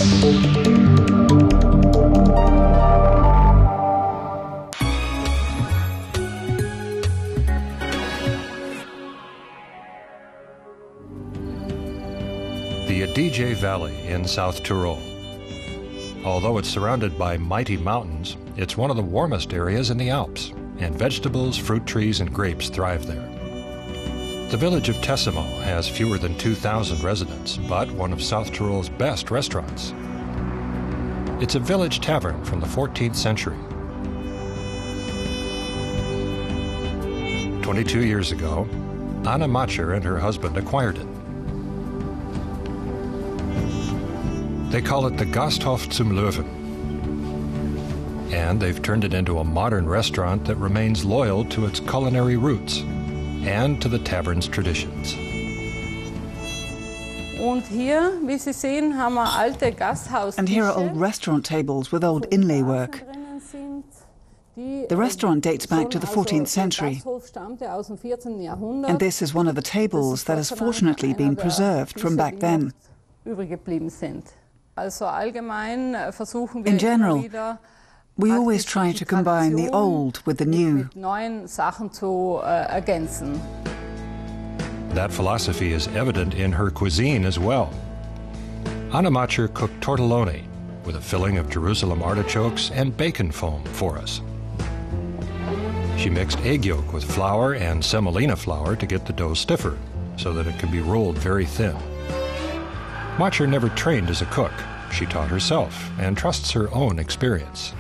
The Adige Valley in South Tyrol. Although it's surrounded by mighty mountains, it's one of the warmest areas in the Alps, and vegetables, fruit trees, and grapes thrive there. The village of Tessimo has fewer than 2,000 residents, but one of South Tyrol's best restaurants. It's a village tavern from the 14th century. 22 years ago, Anna Matscher and her husband acquired it. They call it the Gasthof zum Löwen. And they've turned it into a modern restaurant that remains loyal to its culinary roots and to the tavern's traditions. And here are old restaurant tables with old inlay work. The restaurant dates back to the 14th century. And this is one of the tables that has fortunately been preserved from back then. In general, we always try to combine the old with the new. That philosophy is evident in her cuisine as well. Anna Matscher cooked tortelloni with a filling of Jerusalem artichokes and bacon foam for us. She mixed egg yolk with flour and semolina flour to get the dough stiffer so that it can be rolled very thin. Matscher never trained as a cook. She taught herself and trusts her own experience.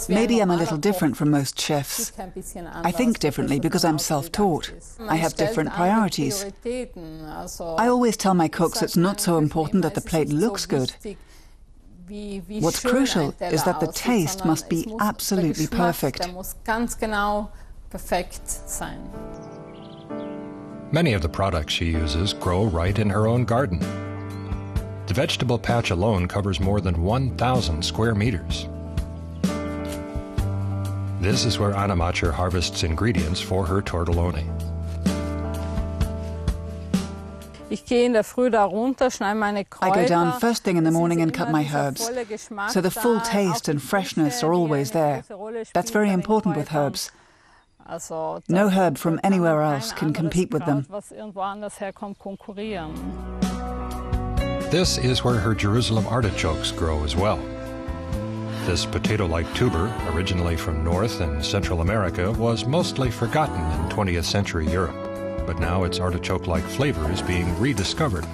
Maybe I'm a little different from most chefs. I think differently because I'm self-taught. I have different priorities. I always tell my cooks it's not so important that the plate looks good. What's crucial is that the taste must be absolutely perfect. Many of the products she uses grow right in her own garden. The vegetable patch alone covers more than 1,000 square meters. This is where Anna Matscher harvests ingredients for her tortelloni. I go down first thing in the morning and cut my herbs, so the full taste and freshness are always there. That's very important with herbs. No herb from anywhere else can compete with them. This is where her Jerusalem artichokes grow as well. This potato-like tuber, originally from North and Central America, was mostly forgotten in 20th century Europe, but now its artichoke-like flavor is being rediscovered.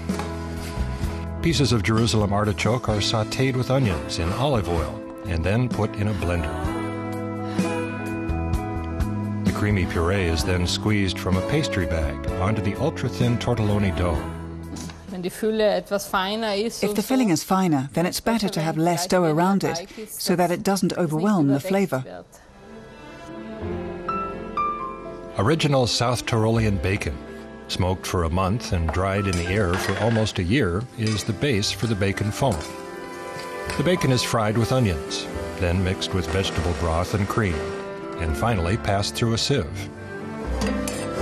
Pieces of Jerusalem artichoke are sautéed with onions in olive oil and then put in a blender. The creamy puree is then squeezed from a pastry bag onto the ultra-thin tortelloni dough. If the filling is finer, then it's better to have less dough around it, so that it doesn't overwhelm the flavor. Original South Tyrolean bacon, smoked for a month and dried in the air for almost a year, is the base for the bacon foam. The bacon is fried with onions, then mixed with vegetable broth and cream, and finally passed through a sieve.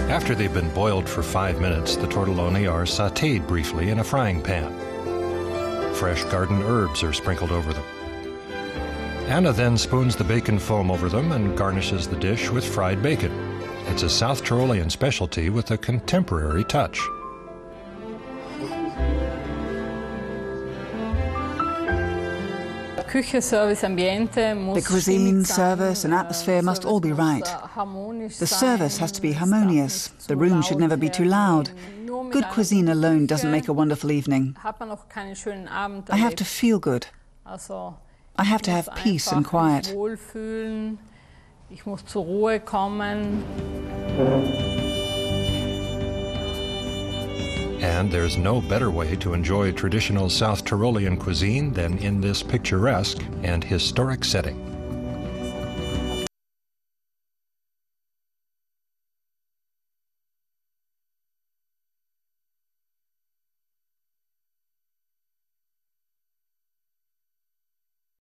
After they've been boiled for 5 minutes, the tortelloni are sautéed briefly in a frying pan. Fresh garden herbs are sprinkled over them. Anna then spoons the bacon foam over them and garnishes the dish with fried bacon. It's a South Tyrolean specialty with a contemporary touch. The cuisine, service and atmosphere must all be right. The service has to be harmonious. The room should never be too loud. Good cuisine alone doesn't make a wonderful evening. I have to feel good. I have to have peace and quiet. And there's no better way to enjoy traditional South Tyrolean cuisine than in this picturesque and historic setting.